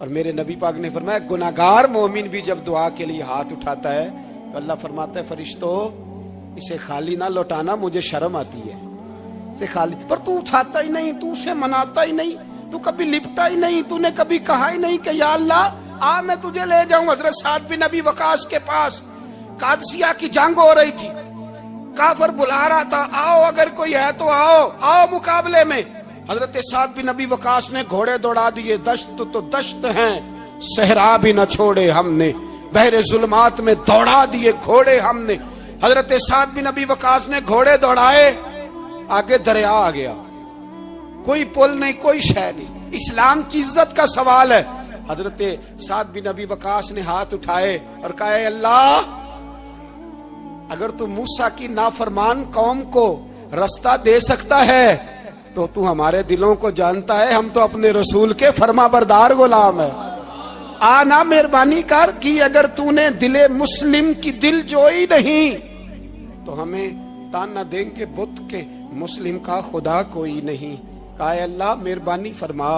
اور میرے نبی پاک نے فرمایا گناہگار مومن بھی جب دعا کے لیے ہاتھ اٹھاتا ہے تو اللہ فرماتا ہے فرشتوں اسے خالی نہ لوٹانا، مجھے شرم آتی ہے اسے خالی، پر تو اٹھاتا ہی نہیں، تو اسے مناتا ہی نہیں، تو کبھی لپٹا ہی نہیں، تو نے کبھی کہا ہی نہیں کہ یا اللہ میں تجھے لے جاؤں حضرت سعد بن ابی وقاص کے پاس۔ قادسیہ کی جنگ ہو رہی تھی، کافر بلا رہا تھا آؤ اگر کوئی ہے تو آؤ مقابلے میں۔ حضرت سعد بن ابی وقاص نے گھوڑے دوڑا دیے، دشت تو دشت ہیں صحرا بھی نہ چھوڑے ہم نے، بحر ظلمات میں دوڑا دیے گھوڑے ہم نے۔ حضرت سعد بن ابی وقاص نے گھوڑے دوڑائے، آگے دریا آ گیا، کوئی پل نہیں، کوئی شے نہیں، اسلام کی عزت کا سوال ہے۔ حضرت سعد بن ابی وقاص نے ہاتھ اٹھائے اور کہا اے اللہ اگر تو موسیٰ کی نافرمان قوم کو رستہ دے سکتا ہے تو تو ہمارے دلوں کو جانتا ہے، ہم تو اپنے رسول کے فرما بردار غلام ہیں۔ آنا مہربانی کر کی اگر تو نے دل مسلم کی دل جوئی نہیں تو ہمیں تانا دیں گے بت کے مسلم کا خدا کوئی نہیں۔ کہا اے اللہ مہربانی فرما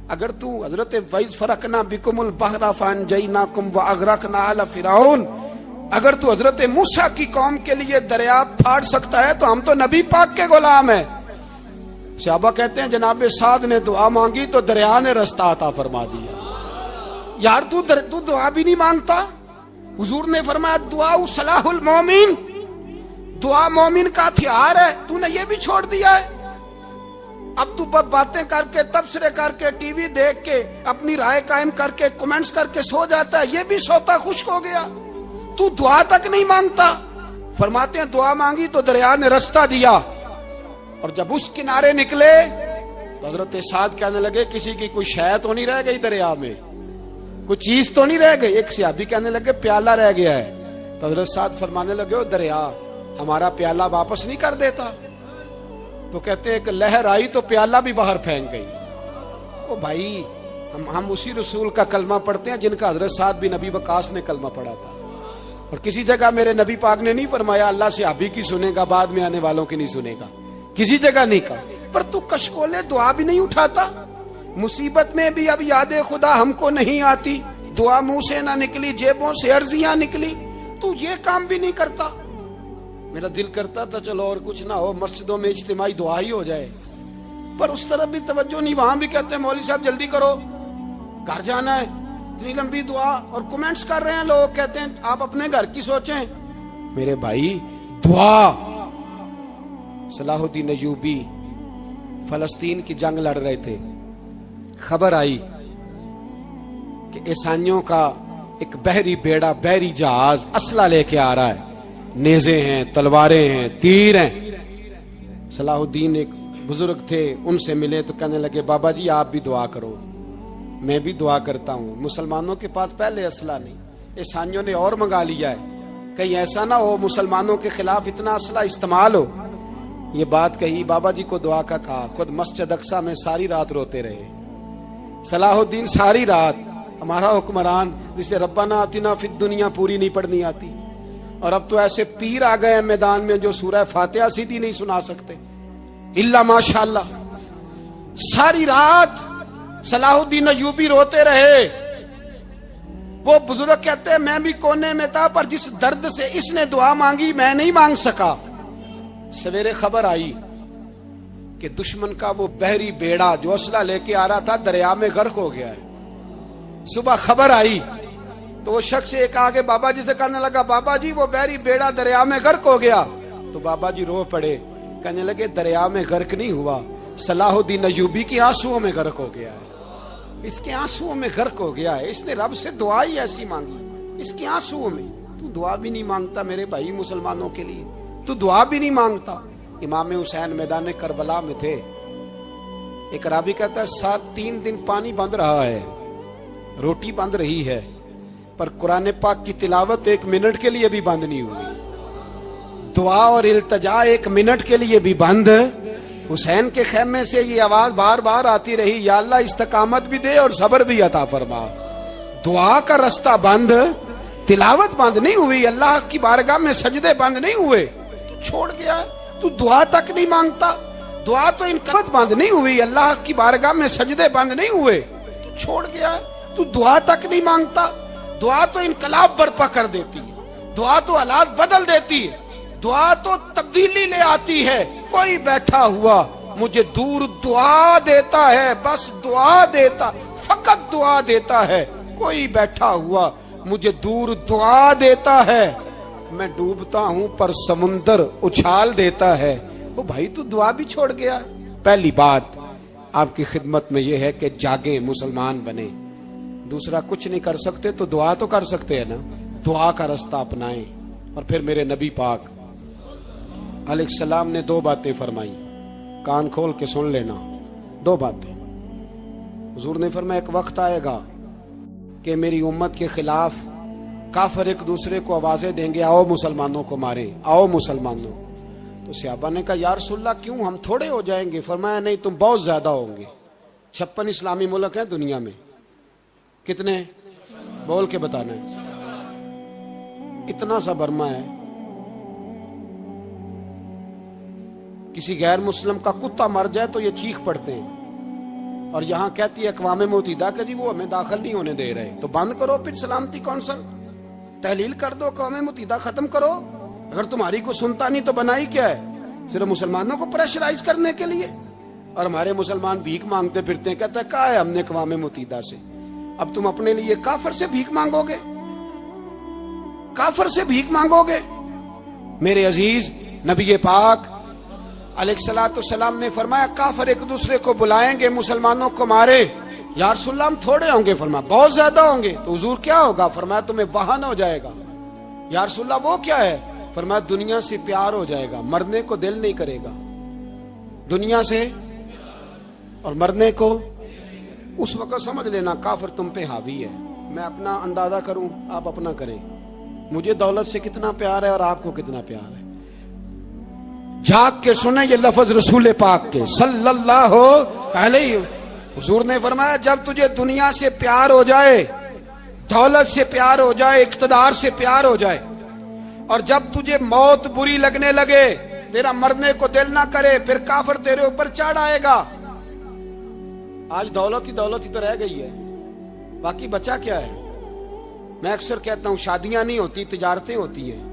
اگر تو حضرت وَإِذْ فَرَقْنَا بِكُمُ الْبَحْرَ فَأَنْجَيْنَاكُمْ وَأَغْرَقْنَا آلَ فِرْعَوْنَ، اگر تو حضرت موسیٰ کی قوم کے لیے دریا پھاڑ سکتا ہے تو ہم تو نبی پاک کے غلام ہیں۔ صحابہ کہتے ہیں جناب سعد نے دعا مانگی تو دریا نے رستہ عطا فرما دیا۔ یار تو دعا بھی نہیں مانگتا؟ حضور نے فرمایا دعا صلاح المومن، دعا مومن کا ہتھیار ہے، تو نے یہ بھی چھوڑ دیا ہے۔ اب تو باتیں کر کے تبصرے کر کے ٹی وی دیکھ کے اپنی رائے قائم کر کے کمنٹس کر کے سو جاتا ہے، یہ بھی سوتا خشک ہو گیا، تو دعا تک نہیں مانگتا۔ فرماتے ہیں دعا مانگی تو دریا نے رستہ دیا، اور جب اس کنارے نکلے تو حضرت سعد کہنے لگے کسی کی کوئی شے تو نہیں رہ گئی دریا میں، کوئی چیز تو نہیں رہ گئی۔ ایک صحابی کہنے لگے پیالہ رہ گیا ہے، تو حضرت سعد فرمانے لگے او دریا ہمارا پیالہ واپس نہیں کر دیتا؟ تو کہتے ہیں کہ لہر آئی تو پیالہ بھی باہر پھینک گئی۔ او بھائی ہم اسی رسول کا کلمہ پڑھتے ہیں جن کا حضرت سعد بن ابی وقاص نے کلمہ پڑھا تھا، اور کسی جگہ میرے نبی پاک نے نہیں فرمایا اللہ صحابی کی سنے گا بعد میں آنے والوں کی نہیں سنے گا، کسی جگہ نہیں کہا۔ پر تو کشکولے دعا بھی نہیں اٹھاتا، مصیبت میں بھی اب یاد خدا ہم کو نہیں آتی، دعا منہ سے نہ نکلی جیبوں سے عرضیاں نکلی، تو یہ کام بھی نہیں کرتا۔ میرا دل کرتا تھا چلو اور کچھ نہ ہو مسجدوں میں اجتماعی دعا ہی ہو جائے، پر اس طرف بھی توجہ نہیں، وہاں بھی کہتے ہیں مولوی صاحب جلدی کرو گھر جانا ہے، اتنی لمبی دعا، اور کمنٹس کر رہے ہیں لوگ کہتے ہیں آپ اپنے گھر کی سوچیں۔ میرے بھائی دعا، صلاح الدین ایوبی فلسطین کی جنگ لڑ رہے تھے، خبر آئی کہ عیسائیوں کا ایک بحری بیڑا بحری جہاز اسلحہ لے کے آ رہا ہے، نیزے ہیں تلواریں ہیں تیر ہیں۔ صلاح الدین ایک بزرگ تھے، ان سے ملے تو کہنے لگے بابا جی آپ بھی دعا کرو۔ میں بھی دعا کرتا ہوں، مسلمانوں کے پاس پہلے اسلحہ نہیں، عیسائیوں نے اور منگا لیا ہے، کہیں ایسا نہ ہو مسلمانوں کے خلاف اتنا اسلحہ استعمال ہو۔ یہ بات کہی، بابا جی کو دعا کا کہا، خود مسجد اقصیٰ میں ساری رات روتے رہے۔ صلاح الدین ساری رات، ہمارا حکمران جسے ربنا آتنا فی الدنیا پوری نہیں پڑھنی آتی، اور اب تو ایسے پیر آ گئے ہیں میدان میں جو سورہ فاتحہ سیدھی نہیں سنا سکتے الا ماشاءاللہ۔ ساری رات صلاح الدین ایوبی روتے رہے۔ وہ بزرگ کہتے ہیں میں بھی کونے میں تھا، پر جس درد سے اس نے دعا مانگی میں نہیں مانگ سکا۔ سویرے خبر آئی کہ دشمن کا وہ بحری بیڑا جو اسلحہ لے کے آ رہا تھا دریا میں غرق ہو گیا ہے۔ صبح خبر آئی تو وہ شخص ایک آگے بابا جی سے کہنے لگا بابا جی وہ بحری بیڑا دریا میں غرق ہو گیا، تو بابا جی رو پڑے، کہنے لگے دریا میں غرق نہیں ہوا، صلاح الدین ایوبی کی آنسوؤں میں غرق ہو گیا ہے، اس کے آنسوؤں میں غرق ہو گیا ہے، اس نے رب سے دعا ہی ایسی مانگی اس کے آنسوؤں میں۔ تو دعا بھی نہیں مانگتا میرے بھائی مسلمانوں کے لیے، تو دعا بھی نہیں مانگتا۔ امام حسین میدان کربلا میں تھے، ایک راوی کہتا ہے 3 دن پانی بند رہا ہے، روٹی بند رہی ہے، پر قرآن پاک کی تلاوت 1 منٹ کے لیے بھی بند نہیں ہوئی، دعا اور التجا 1 منٹ کے لیے بھی بند۔ حسین کے خیمے سے یہ آواز بار بار آتی رہی، یا اللہ استقامت بھی دے اور صبر بھی عطا فرما۔ دعا کا رستہ بند، تلاوت بند نہیں ہوئی، اللہ کی بارگاہ میں سجدے بند نہیں ہوئے، تو چھوڑ گیا ہے، تو دعا تک نہیں مانگتا۔ دعا تو انقلاب بند نہیں ہوئی، اللہ کی بارگاہ میں سجدے بند نہیں ہوئے، تو چھوڑ گیا ہے۔ تو دعا تک نہیں مانگتا؟ دعا تو انقلاب برپا کر دیتی ہے، دعا تو حالات بدل دیتی ہے، دعا تو تبدیلی لے آتی ہے۔ کوئی بیٹھا ہوا مجھے دور دعا دیتا ہے، بس دعا دیتا، فقط دعا دیتا ہے۔ کوئی بیٹھا ہوا مجھے دور دعا دیتا ہے، میں ڈوبتا ہوں پر سمندر اچھال دیتا ہے۔ وہ بھائی تو دعا بھی چھوڑ گیا۔ پہلی بات آپ کی خدمت میں یہ ہے کہ جاگیں، مسلمان بنے۔ دوسرا کچھ نہیں کر سکتے تو دعا تو کر سکتے ہیں نا، دعا کا رستہ اپنائیں۔ اور پھر میرے نبی پاک علیہ السلام نے دو باتیں فرمائی، کان کھول کے سن لینا، دو باتیں۔ حضور نے فرمایا ایک وقت آئے گا کہ میری امت کے خلاف کافر ایک دوسرے کو آوازیں دیں گے، آؤ مسلمانوں کو ماریں، آؤ مسلمانوں۔ تو صحابہ نے کہا یا رسول اللہ کیوں، ہم تھوڑے ہو جائیں گے؟ فرمایا نہیں، تم بہت زیادہ ہوں گے۔ 56 اسلامی ملک ہیں دنیا میں، کتنے بول کے بتانا ہے؟ اتنا سا برما ہے، کسی غیر مسلم کا کتا مر جائے تو یہ چیخ پڑتے ہیں، اور یہاں کہتی ہے اقوام متحدہ کہ جی وہ ہمیں داخل نہیں ہونے دے رہے۔ تو بند کرو پھر سلامتی کونسل، تحلیل کر دو، اقوام متحدہ ختم کرو۔ اگر تمہاری کو سنتا نہیں تو بنائی کیا ہے؟ صرف مسلمانوں کو پریشرائز کرنے کے لیے۔ اور ہمارے مسلمان بھیک مانگتے پھرتے ہیں، کہتا ہے کہا ہے ہم نے اقوام متحدہ سے۔ اب تم اپنے لیے کافر سے بھیک مانگو گے، کافر سے بھیک مانگو گے؟ میرے عزیز نبی پاک علیہ الصلوۃ والسلام نے فرمایا کافر ایک دوسرے کو بلائیں گے مسلمانوں کو مارے۔ یا رسول اللہ ہم تھوڑے ہوں گے، فرمایا بہت زیادہ ہوں گے۔ تو حضور کیا ہوگا؟ فرمایا تمہیں وہن ہو جائے گا۔ یا رسول اللہ وہ کیا ہے؟ فرمایا دنیا سے پیار ہو جائے گا، مرنے کو دل نہیں کرے گا، دنیا سے اور مرنے کو۔ اس وقت سمجھ لینا کافر تم پہ حاوی ہے۔ میں اپنا اندازہ کروں، آپ اپنا کریں، مجھے دولت سے کتنا پیار ہے اور آپ کو کتنا پیار ہے۔ جھاگ کے سنیں یہ لفظ رسول پاک کے صلی اللہ علیہ۔ حضور نے فرمایا جب تجھے دنیا سے پیار ہو جائے، دولت سے پیار ہو جائے، اقتدار سے پیار ہو جائے، اور جب تجھے موت بری لگنے لگے، تیرا مرنے کو دل نہ کرے، پھر کافر تیرے اوپر چڑھ آئے گا۔ آج دولت ہی تو رہ گئی ہے، باقی بچا کیا ہے؟ میں اکثر کہتا ہوں شادیاں نہیں ہوتی، تجارتیں ہوتی ہیں۔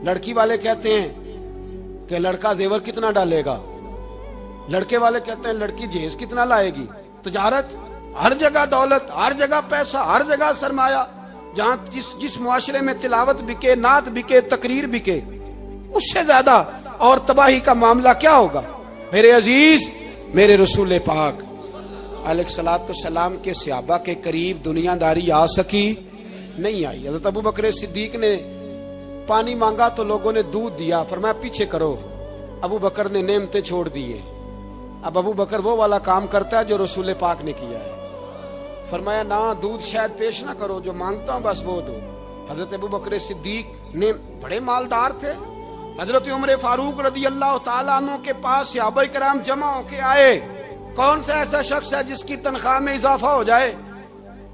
لڑکی والے کہتے ہیں کہ لڑکا زیور کتنا ڈالے گا، لڑکے والے کہتے ہیں لڑکی جہیز کتنا لائے گی۔ تجارت، ہر جگہ دولت، ہر جگہ پیسہ، ہر جگہ سرمایہ۔ جہاں جس معاشرے میں تلاوت بکے، نعت بکے، تقریر بکے، اس سے زیادہ اور تباہی کا معاملہ کیا ہوگا؟ میرے عزیز، میرے رسول پاک علیہ الصلوۃ والسلام کے صحابہ کے قریب دنیا داری آ سکی نہیں آئی۔ حضرت ابو بکر صدیق نے پانی مانگا تو لوگوں نے دودھ دیا، فرمایا پیچھے کرو۔ ابو بکر نے نعمتیں چھوڑ دیے۔ اب ابو بکر وہ والا کام کرتا ہے جو رسول پاک نے کیا ہے۔ فرمایا نہ دودھ شاید پیش نہ کرو، جو مانگتا ہوں بس وہ دو۔ حضرت ابو بکر صدیق نے بڑے مالدار تھے۔ حضرت عمر فاروق رضی اللہ تعالیٰ عنہ کے پاس صحابہ کرام جمع ہو کے آئے۔ کون سا ایسا شخص ہے جس کی تنخواہ میں اضافہ ہو جائے؟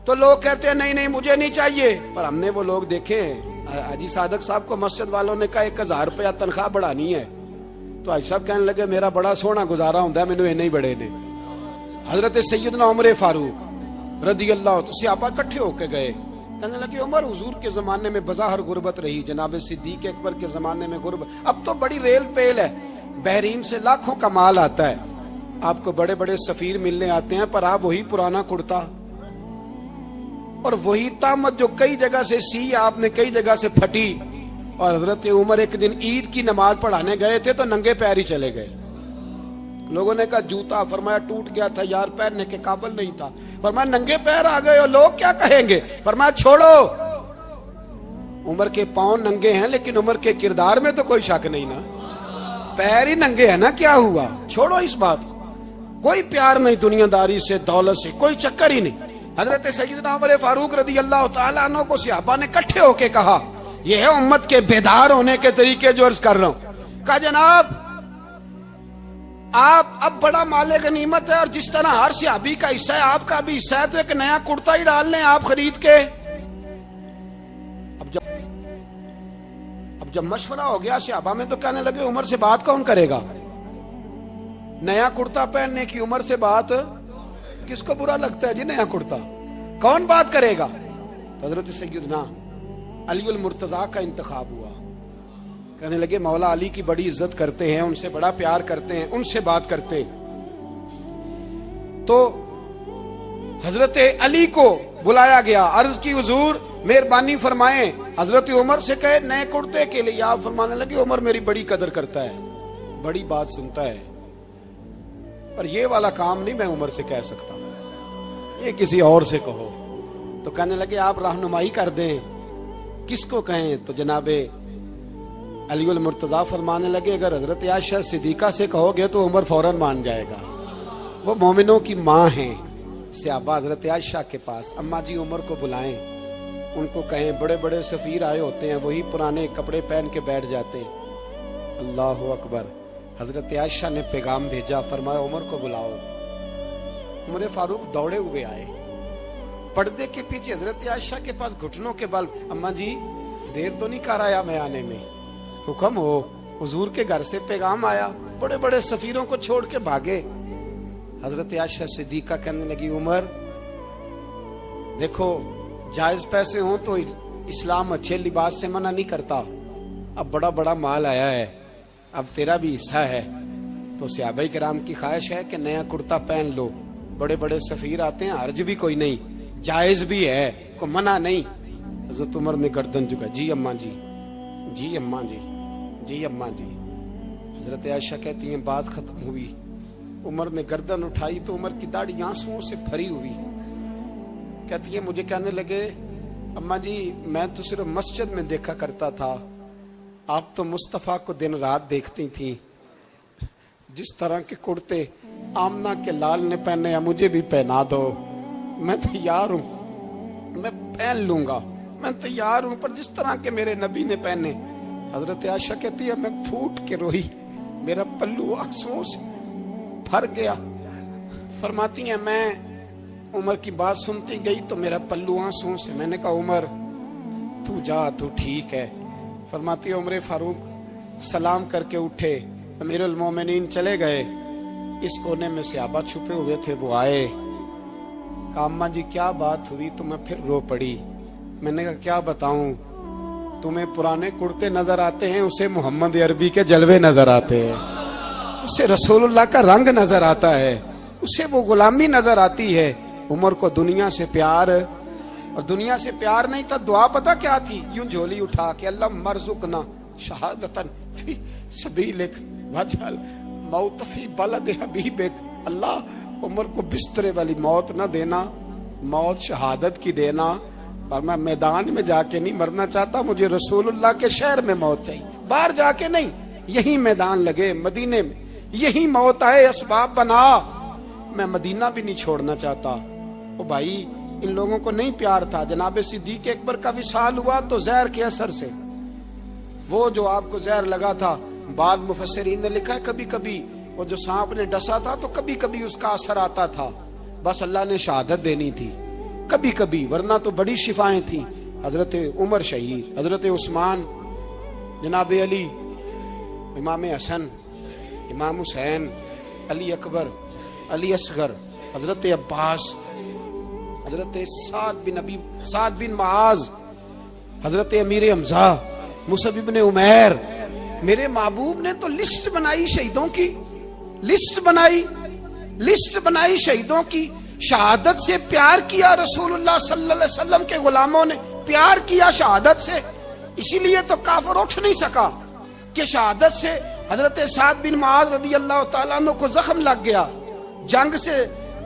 تو لوگ کہتے ہیں نہیں مجھے نہیں چاہیے۔ پر ہم نے وہ لوگ دیکھے ہیں، حاجی صادق صاحب کو مسجد والوں نے کہا 1000 روپیہ تنخواہ بڑھانی ہے، تو حاجی صاحب کہنے لگے میرا بڑا سونا گزارا ہوں ہے، مینوں نہیں بڑے نے۔ حضرت سیدنا عمر فاروق رضی اللہ عنہ صحابہ اکٹھے ہو کے گئے، کہنے لگے عمر حضور کے زمانے میں بظاہر غربت رہی، جناب صدیق اکبر کے زمانے میں غربت، اب تو بڑی ریل پیل ہے، بحرین سے لاکھوں کا مال آتا ہے، آپ کو بڑے بڑے سفیر ملنے آتے ہیں، پر آپ وہی پرانا کرتا اور وہی طامت جو کئی جگہ سے سی آپ نے کئی جگہ سے پھٹی۔ اور حضرت عمر ایک دن عید کی نماز پڑھانے گئے تھے تو ننگے پیر ہی چلے گئے۔ لوگوں نے کہا جوتا، فرمایا ٹوٹ گیا تھا یار، پہننے کے قابل نہیں تھا۔ فرمایا ننگے پیر آ گئے ہو، لوگ کیا کہیں گے؟ فرمایا چھوڑو، عمر کے پاؤں ننگے ہیں لیکن عمر کے کردار میں تو کوئی شک نہیں نا، پیر ہی ننگے ہیں نا، کیا ہوا؟ چھوڑو اس بات کو، کوئی پیار نہیں دنیا داری سے، دولت سے کوئی چکر ہی نہیں۔ حضرت سیدنا عمر فاروق رضی اللہ تعالیٰ عنہ کو صحابہ نے اکٹھے ہو کے کہا، یہ ہے امت کے بیدار ہونے کے طریقے جو عرض کر رہا ہوں۔ کہا جناب آپ اب بڑا مال غنیمت ہے، اور جس طرح ہر صحابی کا حصہ ہے آپ کا بھی حصہ ہے، تو ایک نیا کرتا ہی ڈال لیں آپ خرید کے۔ اب جب مشورہ ہو گیا صحابہ میں تو کہنے لگے عمر سے بات کون کرے گا؟ نیا کرتا پہننے کی عمر سے بات کس کو برا لگتا ہے جی نیا کرتا؟ کون بات کرے گا؟ حضرت سیدنا علی المرتضیٰ کا انتخاب ہوا. کہنے لگے مولا علی کی بڑی عزت کرتے ہیں، ان سے بڑا پیار کرتے ہیں، ان سے بات کرتے. تو حضرت علی کو بلایا گیا، عرض کی حضور مہربانی فرمائیں حضرت عمر سے کہے نئے کرتے کے لیے. آپ فرمانے لگے عمر میری بڑی قدر کرتا ہے، بڑی بات سنتا ہے، پر یہ والا کام نہیں میں عمر سے کہہ سکتا، یہ کسی اور سے کہو. تو کہنے لگے آپ رہنمائی کر دیں کس کو کہیں. تو جناب علی المرتضیٰ فرمانے لگے اگر حضرت عائشہ صدیقہ سے کہو گے تو عمر فوراً مان جائے گا، وہ مومنوں کی ماں ہیں. صحابہ حضرت عائشہ کے پاس اماں جی عمر کو بلائیں، ان کو کہیں بڑے بڑے سفیر آئے ہوتے ہیں، وہی پرانے کپڑے پہن کے بیٹھ جاتے ہیں. اللہ اکبر. حضرت عائشہ نے پیغام بھیجا، فرمایا عمر کو بلاؤ. عمر فاروق دوڑے ہوئے آئے، پردے کے پیچھے حضرت عائشہ کے پاس گھٹنوں کے بل. اماں جی دیر تو نہیں کر آیا میں آنے میں؟ حکم ہو، حضور کے گھر سے پیغام آیا، بڑے بڑے سفیروں کو چھوڑ کے بھاگے. حضرت عائشہ صدیقہ کہنے لگی عمر دیکھو جائز پیسے ہوں تو اسلام اچھے لباس سے منع نہیں کرتا، اب بڑا بڑا مال آیا ہے، اب تیرا بھی حصہ ہے، تو صحابہ کرام کی خواہش ہے کہ نیا کرتا پہن لو. بڑے بڑے سفیر آتے ہیں، حرج بھی کوئی نہیں، جائز بھی ہے، کو منع نہیں. حضرت عمر نے گردن جھکا، جی اماں جی، جی اماں جی، جی اماں جی. حضرت عائشہ کہتی ہیں بات ختم ہوئی، عمر نے گردن اٹھائی تو عمر کی داڑھی آنسوؤں سے بھری ہوئی. کہتی ہے مجھے کہنے لگے اماں جی میں تو صرف مسجد میں دیکھا کرتا تھا، آپ تو مصطفیٰ کو دن رات دیکھتی تھیں، جس طرح کے کرتے آمنہ کے لال نے پہنے ہیں مجھے بھی پہنا دو، میں تیار ہوں، میں پہن لوں گا، میں تیار ہوں، پر جس طرح کے میرے نبی نے پہنے. حضرت عائشہ کہتی ہے میں پھوٹ کے روئی، میرا پلو آنسوؤں سے بھر گیا. فرماتی ہیں میں عمر کی بات سنتی گئی تو میرا پلو آنسوؤں سے. میں نے کہا عمر تو جا، تو ٹھیک ہے. فرماتی ہے عمر فاروق سلام کر کے اٹھے، امیر المومنین چلے گئے. اس کونے میں صحابہ چھپے ہوئے تھے، وہ آئے. کہا اماں جی کیا بات ہوئی؟ تو میں پھر رو پڑی. میں نے کہا کیا بتاؤں، تمہیں پرانے کرتے نظر آتے ہیں، اسے محمد عربی کے جلوے نظر آتے ہیں، اسے رسول اللہ کا رنگ نظر آتا ہے، اسے وہ غلامی نظر آتی ہے. عمر کو دنیا سے پیار، اور دنیا سے پیار نہیں تھا، دعا پتہ کیا تھی؟ یوں جھولی اٹھا کے اللہ مرزقنا شہادتن فی سبیلک وجعل موت فی بلد حبیبک. اللہ عمر کو بسترے والی موت نہ دینا، موت شہادت کی دینا. اور میں میدان میں جا کے نہیں مرنا چاہتا، مجھے رسول اللہ کے شہر میں موت چاہیے، باہر جا کے نہیں. یہی میدان لگے مدینے میں، یہی موت آئے، اسباب بنا. میں مدینہ بھی نہیں چھوڑنا چاہتا. او بھائی ان لوگوں کو نہیں پیار تھا. جناب صدیق اکبر کا وصال ہوا تو زہر کے اثر سے، وہ جو آپ کو زہر لگا تھا، بعض مفسرین نے لکھا ہے کبھی کبھی وہ جو سانپ نے ڈسا تھا تو کبھی کبھی اس کا اثر آتا تھا، بس اللہ نے شہادت دینی تھی کبھی کبھی، ورنہ تو بڑی شفائیں تھیں. حضرت عمر شہید، حضرت عثمان، جناب علی، امام حسن، امام حسین، علی اکبر، علی اصغر، حضرت عباس، حضرت سعد بن معاذ، حضرت امیر حمزہ، مصعب بن عمیر. میرے محبوب نے تو لسٹ بنائی شہیدوں کی، لسٹ بنائی شہیدوں کی. شہادت سے پیار کیا رسول اللہ صلی اللہ علیہ وسلم کے غلاموں نے، پیار کیا شہادت سے. اسی لیے تو کافر اٹھ نہیں سکا کہ شہادت سے حضرت سعد بن معاذ رضی اللہ تعالیٰ عنہ کو زخم لگ گیا، جنگ سے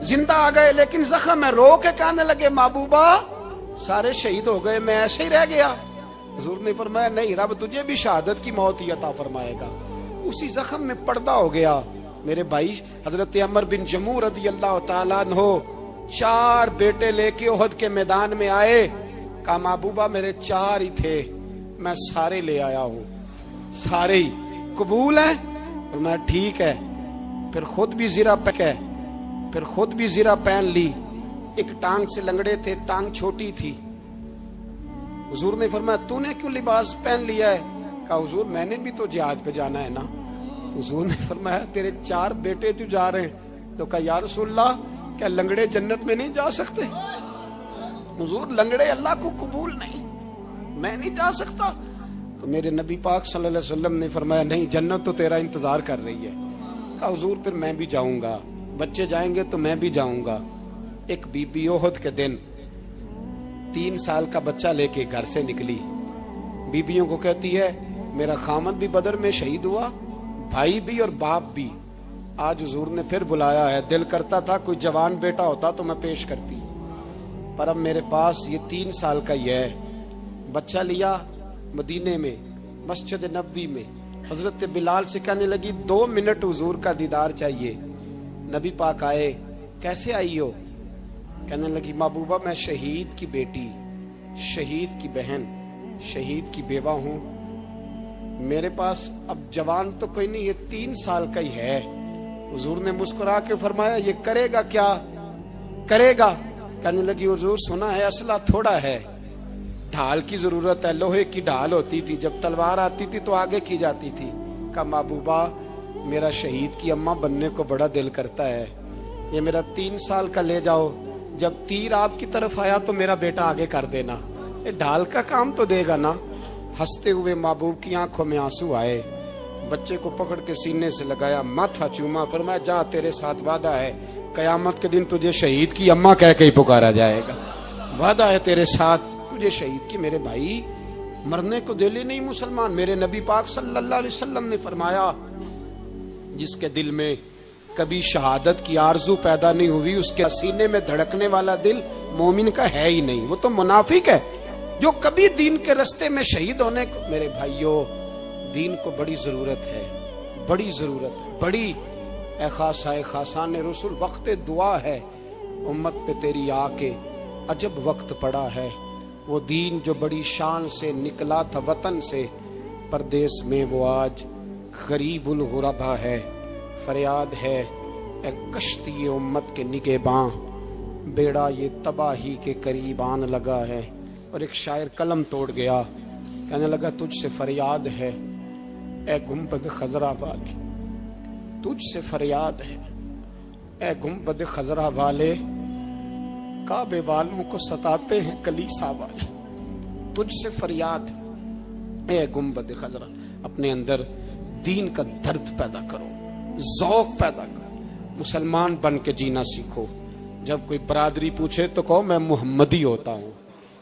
زندہ آ گئے لیکن زخم میں رو کے کہنے لگے محبوبہ سارے شہید ہو گئے، میں ایسے ہی رہ گیا. حضور نے فرمایا نہیں، رب تجھے بھی شہادت کی موت ہی عطا فرمائے گا. اسی زخم میں پردہ ہو گیا. میرے بھائی حضرت عمر بن جموع رضی اللہ تعالیٰ عنہ 4 بیٹے لے کے احد کے میدان میں آئے. کہا محبوبہ میرے 4 ہی تھے، میں سارے لے آیا ہوں، سارے ہی قبول ہیں؟ اور میں ٹھیک ہے. پھر خود بھی زرہ پہن لی. ایک ٹانگ سے لنگڑے تھے، ٹانگ چھوٹی تھی. حضور نے فرمایا تو نے کیوں لباس پہن لیا ہے؟ کہا حضور میں نے بھی تو جہاد پہ جانا ہے نا. حضور نے فرمایا تیرے 4 بیٹے جو جا رہے ہیں. تو کہا یا رسول اللہ کیا لنگڑے جنت میں نہیں جا سکتے؟ حضور لنگڑے اللہ کو قبول نہیں، میں نہیں جا سکتا۔ تو میرے نبی پاک صلی اللہ علیہ وسلم نے فرمایا نہیں، جنت تو تیرا انتظار کر رہی ہے۔ کہا حضور پھر میں بھی جاؤں گا، بچے جائیں گے تو میں بھی جاؤں گا۔ ایک بی بی احد کے دن 3 سال کا بچہ لے کے گھر سے نکلی، بیبیوں کو کہتی ہے میرا خامد بھی بدر میں شہید ہوا، بھائی بھی اور باپ بھی۔ آج حضور نے پھر بلایا ہے، دل کرتا تھا کوئی جوان بیٹا ہوتا تو میں پیش کرتی، پر اب میرے پاس یہ 3 سال کا ہی ہے۔ بچہ لیا مدینے میں مسجد نبوی میں، حضرت بلال سے کہنے لگی 2 منٹ حضور کا دیدار چاہیے۔ نبی پاک آئے، کیسے آئی ہو؟ کہنے لگی محبوبہ میں شہید کی بیٹی، شہید کی بہن، شہید کی بیوہ ہوں، میرے پاس اب جوان تو کوئی نہیں، یہ 3 سال کا ہی ہے۔ حضور نے مسکرا کے فرمایا یہ کرے گا کیا کرے گا؟ کہنے لگی حضور سنا ہے اسلحہ تھوڑا ہے، ڈھال کی ضرورت ہے، لوہے کی ڈھال ہوتی تھی، جب تلوار آتی تھی تو آگے کی جاتی تھی۔ کہا محبوبہ میرا شہید کی اماں بننے کو بڑا دل کرتا ہے، یہ میرا 3 سال کا لے جاؤ، جب تیر آپ کی طرف آیا تو میرا بیٹا آگے کر دینا، یہ ڈھال کا کام تو دے گا نا۔ ہنستے ہوئے محبوب کی آنکھوں میں آنسو آئے، بچے کو پکڑ کے سینے سے لگایا، ماتھا چوما، فرمایا جا تیرے ساتھ وعدہ ہے قیامت کے دن تجھے شہید کی اماں کہہ کے ہی پکارا جائے گا، وعدہ ہے تیرے ساتھ تجھے شہید کی۔ میرے بھائی مرنے کو دل ہی نہیں مسلمان۔ میرے نبی پاک صلی اللہ علیہ وسلم نے فرمایا جس کے دل میں کبھی شہادت کی آرزو پیدا نہیں ہوئی، اس کے سینے میں دھڑکنے والا دل مومن کا ہے ہی نہیں، وہ تو منافق ہے۔ جو کبھی دین کے رستے میں شہید ہونے کو، میرے بھائیوں دین کو بڑی ضرورت ہے، بڑی ضرورت ہے، بڑی۔ اے خاصائے خاصان رسول وقت دعا ہے، امت پہ تیری آ کے عجب وقت پڑا ہے۔ وہ دین جو بڑی شان سے نکلا تھا وطن سے، پردیس میں وہ آج غریب الغربا ہے۔ فریاد ہے اے کشتی امت کے نگہباں، بیڑا یہ تباہی کے قریب آن لگا ہے۔ اور ایک شاعر قلم توڑ گیا، کہنے لگا تجھ سے فریاد ہے اے گنبد خضرا والے، تجھ سے فریاد ہے اے گنبد خضرا والے، کعبے والوں کو ستاتے ہیں کلیسا والے۔ تجھ سے فریاد اے گنبد خضرا، اپنے اندر دین کا درد پیدا کرو، ذوق پیدا کرو، مسلمان بن کے جینا سیکھو۔ جب کوئی برادری پوچھے تو کہو میں محمدی ہوتا ہوں،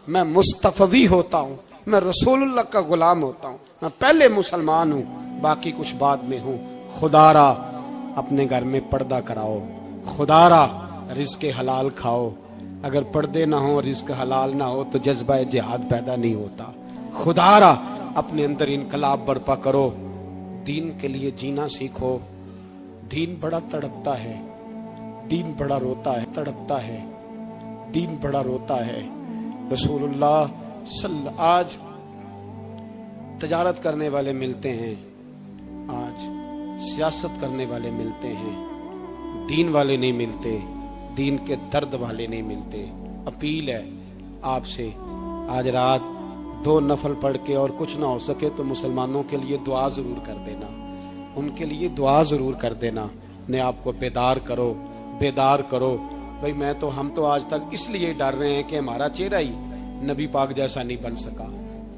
میں مصطفی ہوتا ہوں، میں رسول اللہ کا غلام ہوتا ہوں، میں پہلے مسلمان ہوں، باقی کچھ بعد میں ہوں۔ خدا را اپنے گھر میں پردہ کراؤ، خدا را رزق حلال کھاؤ، اگر پردے نہ ہو رزق حلال نہ ہو تو جذبہ جہاد پیدا نہیں ہوتا۔ خدا را اپنے اندر انقلاب برپا کرو، دین کے لیے جینا سیکھو۔ دین بڑا تڑپتا ہے، دین بڑا روتا ہے، تڑپتا ہے، دین بڑا روتا ہے۔ رسول اللہ آج تجارت کرنے والے ملتے ہیں، آج سیاست کرنے والے ملتے ہیں، دین والے نہیں ملتے، دین کے درد والے نہیں ملتے۔ اپیل ہے آپ سے، آج رات 2 نفل پڑھ کے اور کچھ نہ ہو سکے تو مسلمانوں کے لیے دعا ضرور کر دینا، ان کے لیے دعا ضرور کر دینا، اپنے آپ کو بیدار کرو، بیدار کرو۔ بھئی ہم تو آج تک اس لیے ڈر رہے ہیں کہ ہمارا چہرہ ہی نبی پاک جیسا نہیں بن سکا،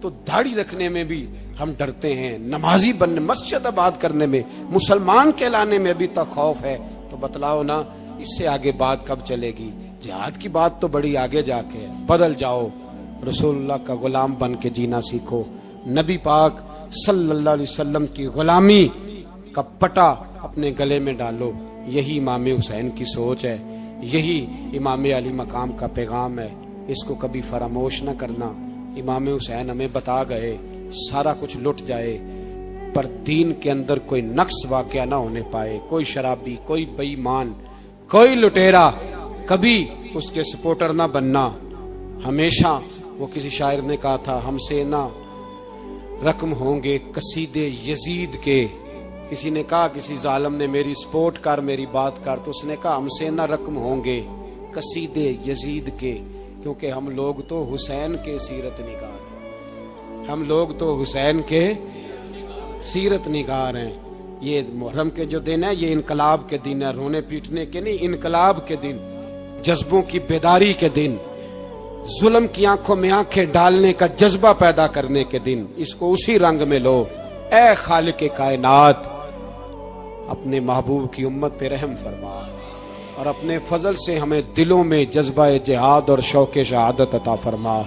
تو داڑھی رکھنے میں بھی ہم ڈرتے ہیں، نمازی بننے، مسجد آباد کرنے میں، مسلمان کہلانے میں بھی تک خوف ہے۔ تو بتلاؤ نا اس سے آگے بات کب چلے گی؟ جہاد کی بات تو بڑی آگے جا کے ہے۔ بدل جاؤ، رسول اللہ کا غلام بن کے جینا سیکھو، نبی پاک صلی اللہ علیہ وسلم کی غلامی کا پٹا اپنے گلے میں ڈالو۔ یہی امام حسین کی سوچ ہے، یہی امام علی مقام کا پیغام ہے، اس کو کبھی فراموش نہ کرنا۔ امام حسین ہمیں بتا گئے سارا کچھ لٹ جائے پر دین کے اندر کوئی نقص واقعہ نہ ہونے پائے، کوئی شرابی، کوئی بے ایمان، کوئی لٹیرا کبھی اس کے سپورٹر نہ بننا۔ ہمیشہ وہ کسی شاعر نے کہا تھا ہم سے نہ رقم ہوں گے قصیدے یزید کے، کسی نے کہا کسی ظالم نے میری سپورٹ کر، میری بات کر، تو اس نے کہا ہم سے نہ رقم ہوں گے قصیدے یزید کے، کیونکہ ہم لوگ تو حسین کے سیرت نگار ہیں، ہم لوگ تو حسین کے سیرت نگار ہیں۔ یہ محرم کے جو دن ہے یہ انقلاب کے دن ہے، رونے پیٹنے کے نہیں، انقلاب کے دن۔ جذبوں کی بیداری کے دن، ظلم کی آنکھوں میں آنکھیں ڈالنے کا جذبہ پیدا کرنے کے دن، اس کو اسی رنگ میں لو۔ اے خالق کائنات، اپنے محبوب کی امت پہ رحم فرما اور اپنے فضل سے ہمیں دلوں میں جذبہ جہاد اور شوق شہادت عطا فرما۔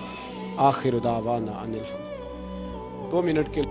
آخر دعوانا ان الحمد۔ 2 منٹ کے